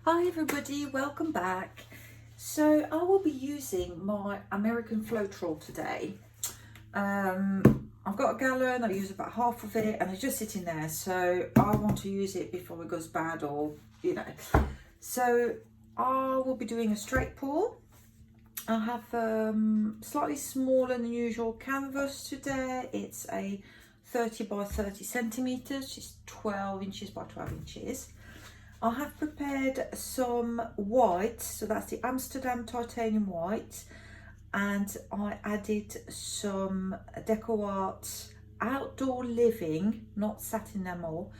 Hi everybody, welcome back. So I will be using my American Floetrol today. I've got a gallon, I use about half of it and it's just sitting there, so I want to use it before it goes bad or So I will be doing a straight pour. I have slightly smaller than usual canvas today. It's a 30 by 30 centimeters, it's 12 inches by 12 inches. I have prepared some white, so that's the Amsterdam titanium white, and I added some Deco Art outdoor living, not satin enamel,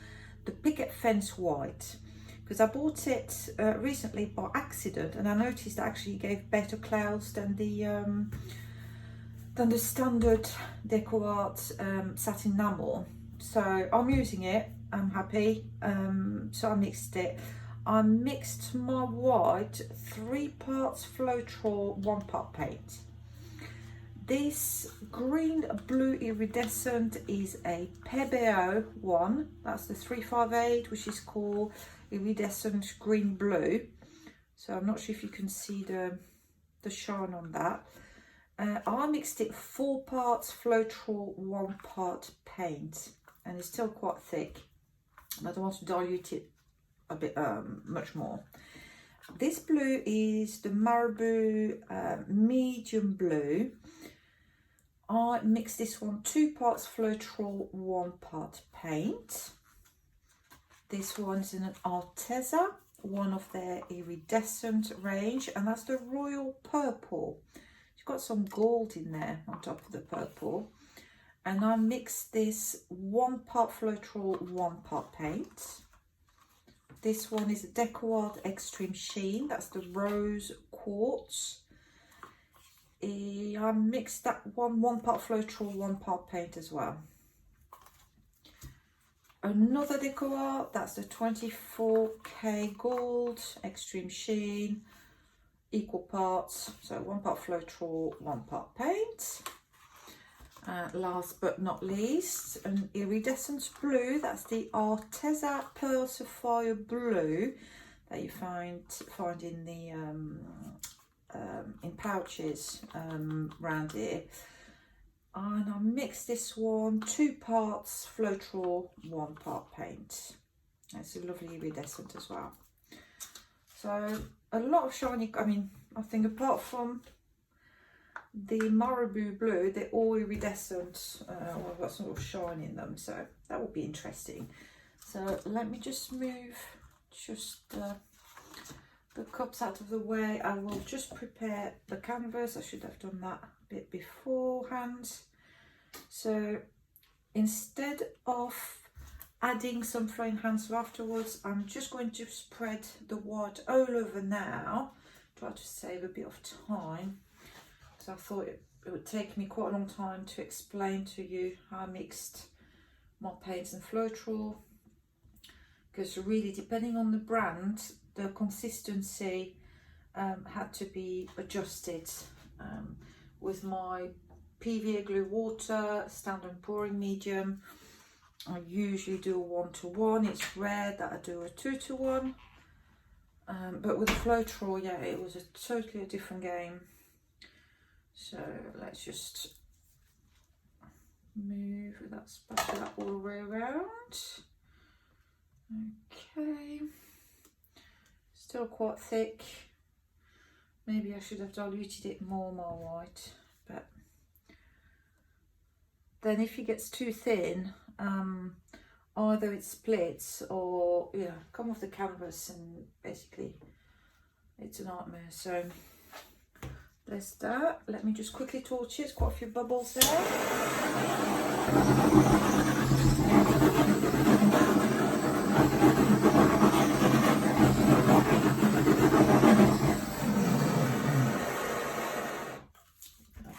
the picket fence white, because I bought it recently by accident, and I noticed it actually gave better clouds than the standard Deco Art satin enamel. So I'm using it, I'm happy. So I mixed it. I mixed my white 3 parts Floetrol, 1 part paint. This green blue iridescent is a PBO one, that's the 358, which is called iridescent green blue. So I'm not sure if you can see the shine on that. I mixed it 4 parts Floetrol, 1 part paint, and it's still quite thick, but I want to dilute it a bit much more. This blue is the Marabou medium blue. I mixed this one 2 parts Floetrol, 1 part paint. This one's in an Arteza, one of their iridescent range, and that's the royal purple. Got some gold in there on top of the purple, and I mixed this 1 part Floetrol, 1 part paint. This one is a Deco Art Extreme Sheen, that's the rose quartz. I mixed that 1 part Floetrol, 1 part paint as well. Another Deco Art, that's the 24K gold Extreme Sheen, equal parts, so 1 part Floetrol, 1 part paint. Last but not least, an iridescent blue, that's the Arteza Pearl Sapphire blue that you find in the in pouches around here. And I mixed this one 2 parts Floetrol, 1 part paint. It's a lovely iridescent as well. So a lot of shiny, I think apart from the Marabou blue, they're all iridescent, or got sort of shine in them, so that will be interesting. So let me just move the cups out of the way. I will just prepare the canvas. I should have done that a bit beforehand. So instead of adding some flame enhancer afterwards, I'm just going to spread the white all over now, try to save a bit of time, because I thought it would take me quite a long time to explain to you how I mixed my paints and Floetrol, because really depending on the brand, the consistency had to be adjusted. With my PVA glue water, standard pouring medium, I usually do a 1-to-1. It's rare that I do a 2-to-1. But with the Floetrol, yeah, it was a totally different game. So let's just move that spatula all the way around. Okay. Still quite thick. Maybe I should have diluted it more, my white. But then if it gets too thin, either it splits or come off the canvas, and basically it's a nightmare. So there's that. Let me just quickly torch it. There's quite a few bubbles there.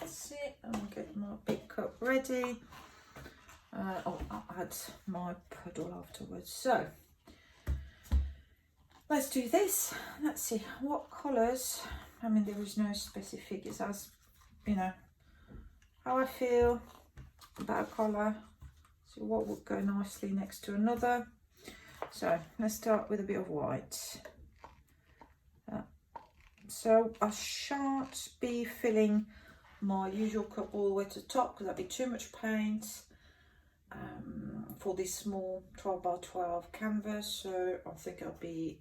That's it. I'll get my big cup ready. I'll add my puddle afterwards. So let's do this. Let's see what colours. There is no specific, it's as how I feel about a colour. So what would go nicely next to another. So let's start with a bit of white. So I shan't be filling my usual cup all the way to the top because that'd be too much paint for this small 12 by 12 canvas. So I think I'll be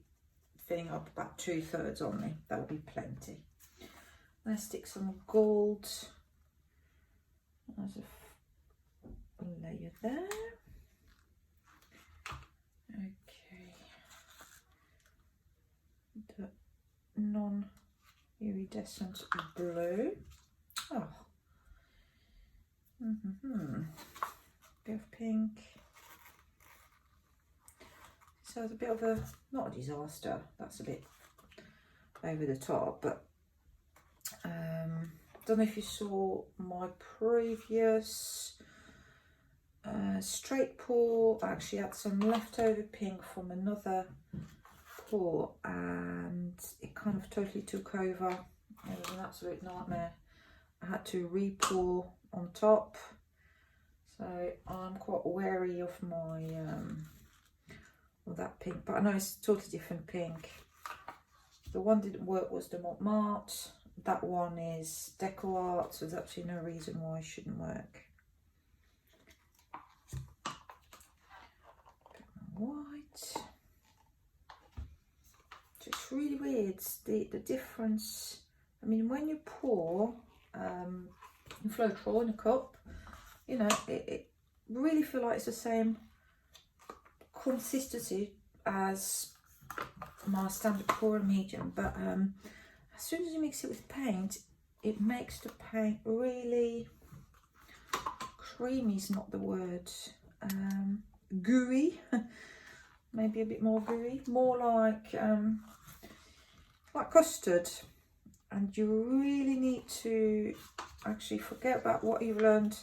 filling up about 2/3 only. That will be plenty. Let's stick some gold as a layer there. Okay, the non-iridescent blue. Oh, bit of pink. So it's a bit of a, not a disaster, that's a bit over the top, but don't know if you saw my previous straight pour. I actually had some leftover pink from another pour and it kind of totally took over. It was an absolute nightmare. I had to re-pour on top, so I'm quite wary of my of that pink, but I know it's a totally different pink. The one didn't work was the Montmartre. That one is Deco Art, so there's actually no reason why it shouldn't work. White. It's really weird, the difference. I mean, when you pour Floetrol in a cup, you know, it really feel like it's the same consistency as my standard pouring medium, but as soon as you mix it with paint, it makes the paint really creamy is not the word, gooey. Maybe a bit more gooey, more like custard. And you really need to actually forget about what you've learned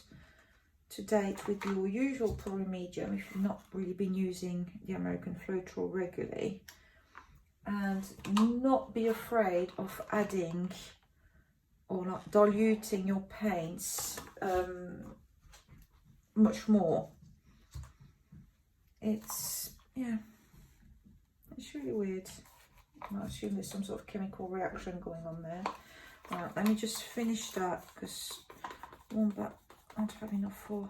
to date with your usual pouring medium if you've not really been using the American Floetrol regularly, and not be afraid of adding or like diluting your paints much more. It's, yeah, it's really weird. I assume there's some sort of chemical reaction going on there. Right, let me just finish that because I don't have enough for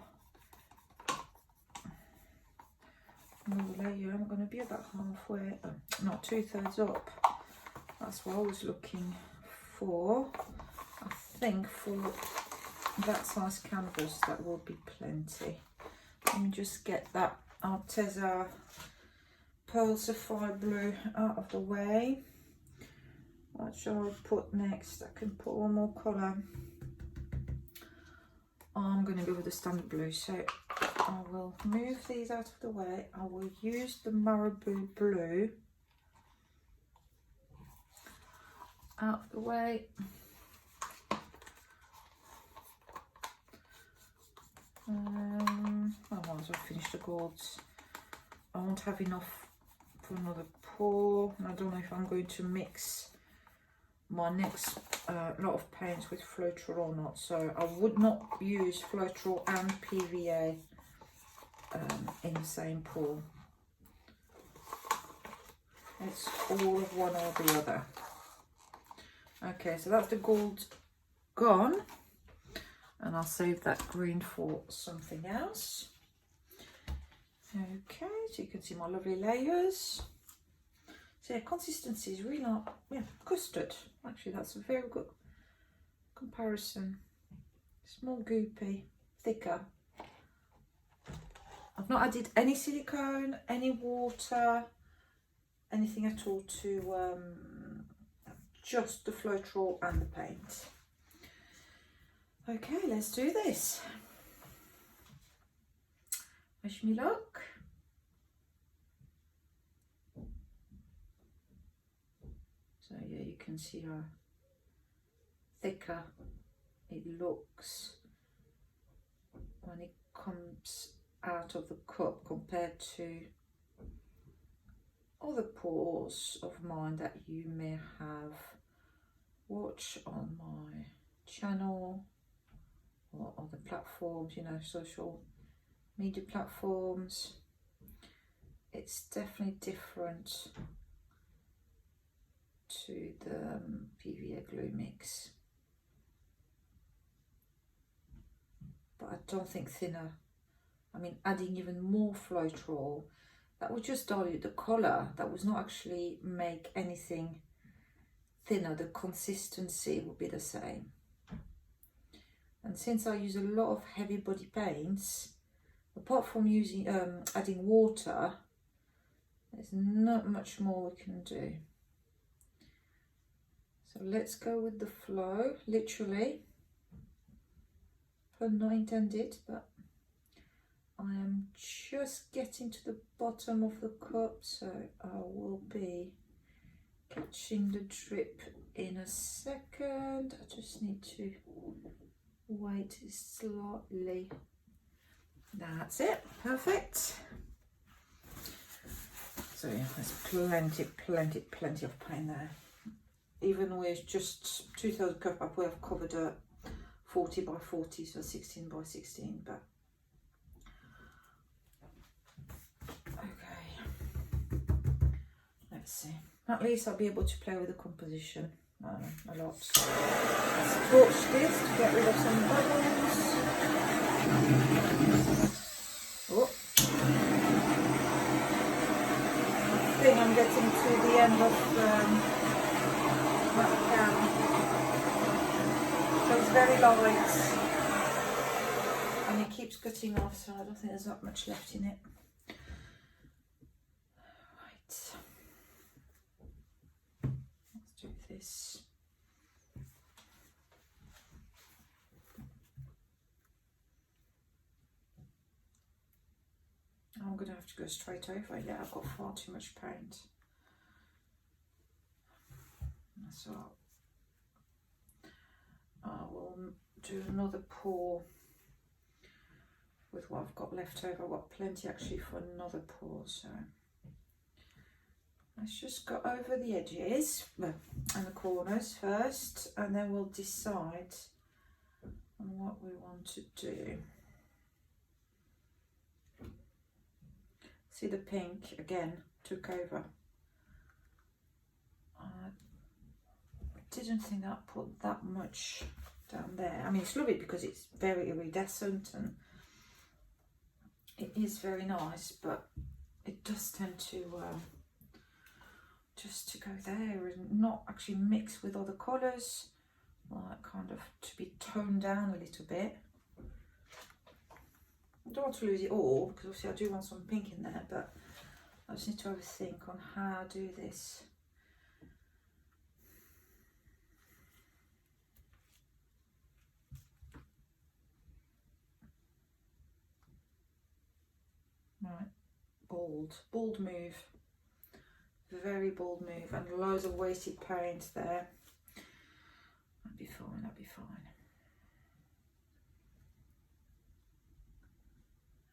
another layer. I'm going to be about halfway, not 2/3 up. That's what I was looking for. I think for that size canvas that will be plenty. Let me just get that Arteza Pearl Sapphire Blue out of the way. What shall I put next? I can put one more colour. I'm going to go with the standard blue, so I will move these out of the way. I will use the Marabou Blue out of the way. I might as well finish the golds. I won't have enough for another pour, and I don't know if I'm going to mix my next lot of paints with Floetrol or not, so I would not use Floetrol and PVA in the same pour. It's all of one or the other. Okay, so that's the gold gone, and I'll save that green for something else. Okay, so you can see my lovely layers. So yeah, consistency is really like, yeah, custard. Actually, that's a very good comparison. It's more goopy, thicker. I've not added any silicone, any water, anything at all to just the Floetrol and the paint. Okay, let's do this. Wish me luck. So yeah, you can see how thicker it looks when it comes out of the cup compared to other pours of mine that you may have watched on my channel or other platforms, you know, social media platforms. It's definitely different to the PVA glue mix. But I don't think thinner. I mean, adding even more Floetrol, that would just dilute the colour. That would not actually make anything thinner. The consistency would be the same. And since I use a lot of heavy body paints, apart from using adding water, there's not much more we can do. So let's go with the flow, literally. Pun not intended, but I am just getting to the bottom of the cup, so I will be catching the drip in a second. I just need to wait slightly. That's it, perfect. So yeah, there's plenty of paint there. Even with just 2/3 cup, I would have covered a 40 by 40, so 16 by 16, but okay. Let's see. At least I'll be able to play with the composition a lot. Let's torch this to get rid of some bubbles. Oh. I think I'm getting to the end of that can. So it's very light and it keeps cutting off, so I don't think there's that much left in it. Right. Let's do this. I'm going to have to go straight over. Yeah, I've got far too much paint. So I will do another pour with what I've got left over. I've got plenty actually for another pour, so let's just go over the edges and the corners first, and then we'll decide on what we want to do. See, the pink again took over. I didn't think that put that much down there. I mean, it's lovely because it's very iridescent and it is very nice, but it does tend to just to go there and not actually mix with other colours, like kind of to be toned down a little bit. I don't want to lose it all because obviously I do want some pink in there, but I just need to have a think on how I do this. Right, bold move, very bold move, and loads of wasted paint there. That'd be fine, that'd be fine.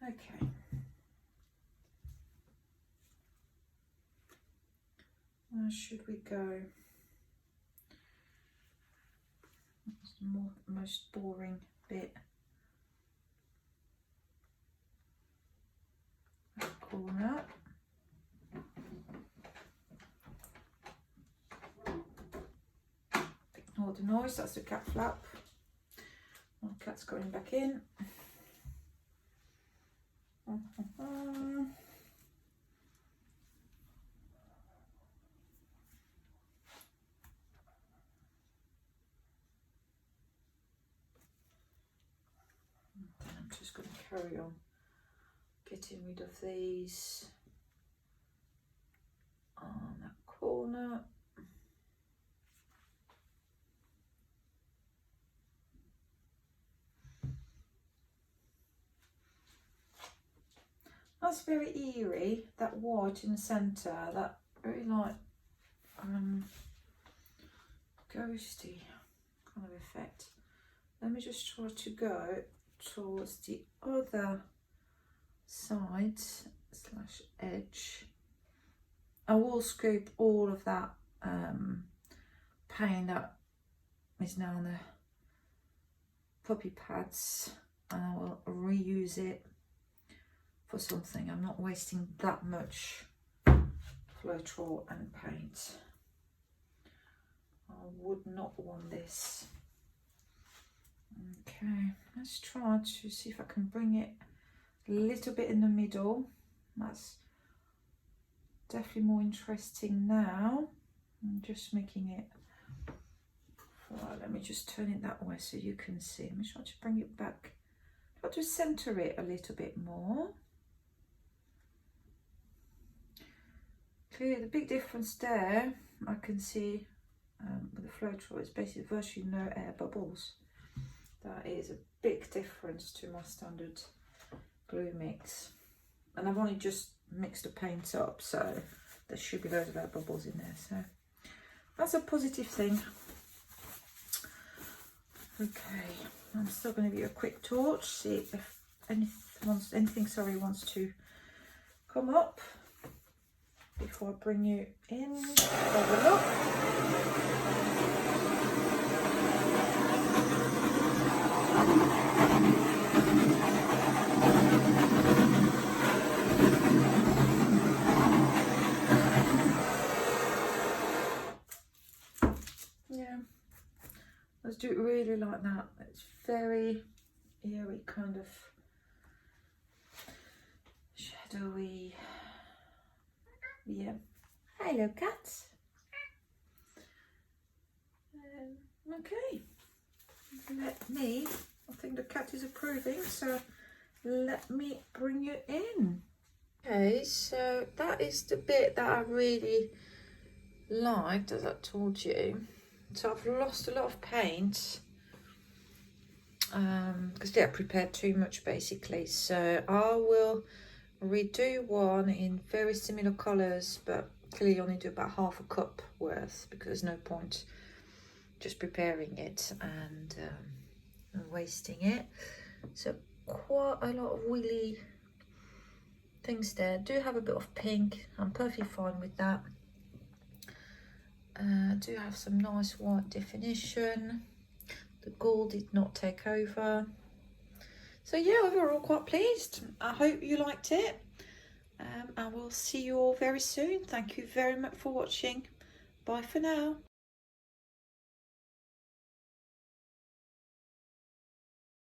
Okay. Where should we go? That's the most boring bit. Corner. Ignore the noise, that's the cat flap. My cat's going back in. I'm just going to carry on getting rid of these on that corner. That's very eerie, that white in the centre, that very like ghosty kind of effect. Let me just try to go towards the other side slash edge. I will scoop all of that paint that is now on the puppy pads, and I will reuse it for something. I'm not wasting that much Floetrol and paint. I would not want this. Okay, let's try to see if I can bring it a little bit in the middle. That's definitely more interesting now. I'm just making it. Right, let me just turn it that way so you can see. Let me try to bring it back. Try to center it a little bit more. Clearly, the big difference there I can see with the Floetrol is basically virtually no air bubbles. That is a big difference to my standard glue mix. And I've only just mixed the paint up, so there should be loads of air bubbles in there. So that's a positive thing. Okay, I'm still going to give you a quick torch, see if anything wants to come up before I bring you in. Have a look. Yeah, let's do it really like that. It's very eerie, kind of shadowy. Yeah. Hello, cats. Okay. I think the cat is approving, so let me bring you in. Okay, so that is the bit that I really liked, as I told you. So I've lost a lot of paint because I prepared too much basically. So I will redo one in very similar colours, but clearly only do about half a cup worth because there's no point just preparing it and wasting it. So quite a lot of wheelie things there. Do have a bit of pink. I'm perfectly fine with that. Do have some nice white definition. The gold did not take over. So yeah, overall quite pleased. I hope you liked it. I will see you all very soon. Thank you very much for watching. Bye for now.